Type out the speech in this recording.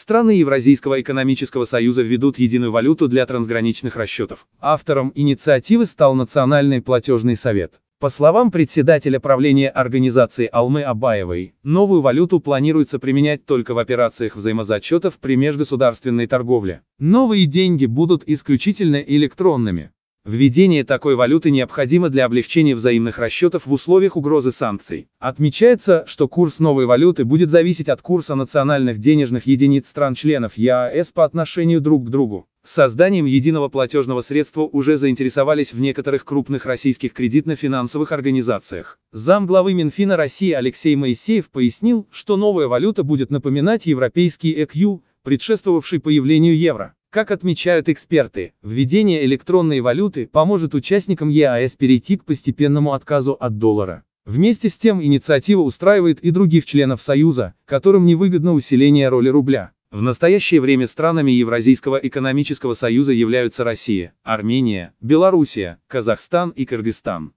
Страны Евразийского экономического союза введут единую валюту для трансграничных расчетов. Автором инициативы стал Национальный платежный совет. По словам председателя правления организации Алмы Абаевой, новую валюту планируется применять только в операциях взаимозачетов при межгосударственной торговле. Новые деньги будут исключительно электронными. Введение такой валюты необходимо для облегчения взаимных расчетов в условиях угрозы санкций. Отмечается, что курс новой валюты будет зависеть от курса национальных денежных единиц стран-членов ЕАЭС по отношению друг к другу. Созданием единого платежного средства уже заинтересовались в некоторых крупных российских кредитно-финансовых организациях. Замглавы Минфина России Алексей Моисеев пояснил, что новая валюта будет напоминать европейский ЭКЮ, предшествовавший появлению евро. Как отмечают эксперты, введение электронной валюты поможет участникам ЕАЭС перейти к постепенному отказу от доллара. Вместе с тем инициатива устраивает и других членов Союза, которым невыгодно усиление роли рубля. В настоящее время странами Евразийского экономического союза являются Россия, Армения, Белоруссия, Казахстан и Кыргызстан.